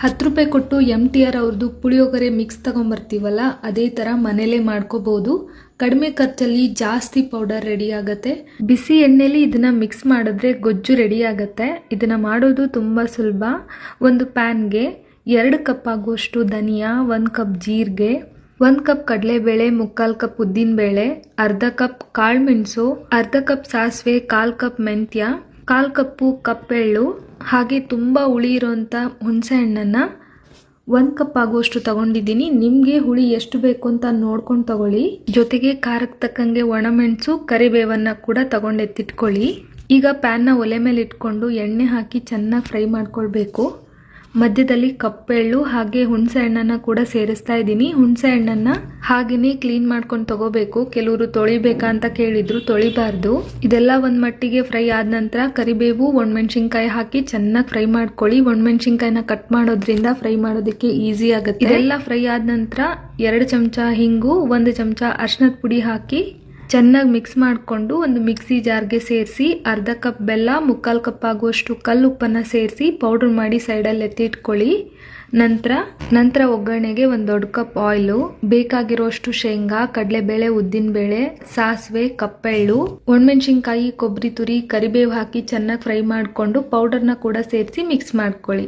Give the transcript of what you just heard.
10 ರೂಪಾಯಿ ಕೊಟ್ಟು MTR ಅವ್ರದ್ದು ಪುಳಿಯೋಗರೆ ಮಿಕ್ಸ್ ತಗೊಂಬರ್ತೀವಲ್ಲ, ಅದೇ ಥರ ಮನೇಲೇ ಮಾಡ್ಕೋಬಹುದು. ಕಡಿಮೆ ಖರ್ಚಲ್ಲಿ ಜಾಸ್ತಿ ಪೌಡರ್ ರೆಡಿ ಆಗುತ್ತೆ. ಬಿಸಿ ಎಣ್ಣೆಲಿ ಇದನ್ನ ಮಿಕ್ಸ್ ಮಾಡಿದ್ರೆ ಗೊಜ್ಜು ರೆಡಿ ಆಗುತ್ತೆ. ಇದನ್ನ ಮಾಡೋದು ತುಂಬ ಸುಲಭ. ಒಂದು ಪ್ಯಾನ್ಗೆ 2 ಕಪ್ ಆಗುವಷ್ಟು ಧನಿಯಾ, 1 ಕಪ್ ಜೀರಿಗೆ, 1 ಕಪ್ ಕಡಲೆಬೇಳೆ, 3/4 ಕಪ್ ಉದ್ದಿನಬೇಳೆ, ಅರ್ಧ ಕಪ್ ಕಾಳುಮೆಣಸು, ಅರ್ಧ ಕಪ್ ಸಾಸಿವೆ, 1/4 ಕಪ್ ಮೆಂತ್ಯ, 1/4 ಕಪ್ಪು ಕಪ್ಪೆಳ್ಳು, ಹಾಗೆ ತುಂಬ ಹುಳಿ ಇರೋಂಥ ಹುಣಸೆ ಹಣ್ಣನ್ನು 1 ಕಪ್ ಆಗುವಷ್ಟು ತಗೊಂಡಿದ್ದೀನಿ. ನಿಮಗೆ ಹುಳಿ ಎಷ್ಟು ಬೇಕು ಅಂತ ನೋಡ್ಕೊಂಡು ತಗೊಳ್ಳಿ. ಜೊತೆಗೆ ಖಾರಕ್ಕೆ ತಕ್ಕಂಗೆ ಒಣಮೆಣಸು, ಕರಿಬೇವನ್ನು ಕೂಡ ತಗೊಂಡೆತ್ತಿಟ್ಕೊಳ್ಳಿ. ಈಗ ಪ್ಯಾನ್ನ ಒಲೆ ಮೇಲೆ ಇಟ್ಕೊಂಡು ಎಣ್ಣೆ ಹಾಕಿ ಚೆನ್ನಾಗಿ ಫ್ರೈ ಮಾಡ್ಕೊಳ್ಬೇಕು. ಮಧ್ಯದಲ್ಲಿ ಕಪ್ಪೆಳ್ಳು ಹಾಗೆ ಹುಣಸೆ ಹಣ್ಣನ್ನು ಕೂಡ ಸೇರಿಸ್ತಾ ಇದ್ದೀನಿ. ಹುಣಸೆ ಹಣ್ಣನ್ನು ಹಾಗೆಯೇ ಕ್ಲೀನ್ ಮಾಡ್ಕೊಂಡು ತಗೋಬೇಕು. ಕೆಲವರು ತೊಳಿಬೇಕಾ ಅಂತ ಕೇಳಿದ್ರು, ತೊಳಿಬಾರ್ದು. ಇದೆಲ್ಲ ಒಂದು ಮಟ್ಟಿಗೆ ಫ್ರೈ ಆದ ನಂತರ ಕರಿಬೇವು, ಒಣಮೆಣಸಿನ್ಕಾಯಿ ಹಾಕಿ ಚೆನ್ನಾಗಿ ಫ್ರೈ ಮಾಡ್ಕೊಳ್ಳಿ. ಒಣಮೆಣಸಿನ್ಕಾಯಿನ ಕಟ್ ಮಾಡೋದ್ರಿಂದ ಫ್ರೈ ಮಾಡೋದಕ್ಕೆ ಈಸಿ ಆಗುತ್ತೆ. ಇದೆಲ್ಲ ಫ್ರೈ ಆದ ನಂತರ 2 ಚಮಚ ಹಿಂಗು, 1 ಚಮಚ ಅರಿಶಿನದ ಪುಡಿ ಹಾಕಿ ಚೆನ್ನಾಗಿ ಮಿಕ್ಸ್ ಮಾಡಿಕೊಂಡು ಒಂದು ಮಿಕ್ಸಿ ಜಾರ್ಗೆ ಸೇರಿಸಿ ಅರ್ಧ ಕಪ್ ಬೆಲ್ಲ, 3/4 ಕಪ್ ಆಗುವಷ್ಟು ಕಲ್ಲುಪ್ಪನ್ನು ಸೇರಿಸಿ ಪೌಡರ್ ಮಾಡಿ ಸೈಡಲ್ಲಿ ಎತ್ತಿಟ್ಕೊಳ್ಳಿ. ನಂತರ ಒಗ್ಗರಣೆಗೆ 1 ದೊಡ್ಡ ಕಪ್ ಆಯಿಲು, ಬೇಕಾಗಿರೋಷ್ಟು ಶೇಂಗಾ, ಕಡಲೆಬೇಳೆ, ಉದ್ದಿನಬೇಳೆ, ಸಾಸಿವೆ, ಕಪ್ಪೆಳ್ಳು, ಒಣಮೆಣಸಿನ್ಕಾಯಿ, ಕೊಬ್ಬರಿ ತುರಿ, ಕರಿಬೇವು ಹಾಕಿ ಚೆನ್ನಾಗಿ ಫ್ರೈ ಮಾಡಿಕೊಂಡು ಪೌಡರ್ನ ಕೂಡ ಸೇರಿಸಿ ಮಿಕ್ಸ್ ಮಾಡ್ಕೊಳ್ಳಿ.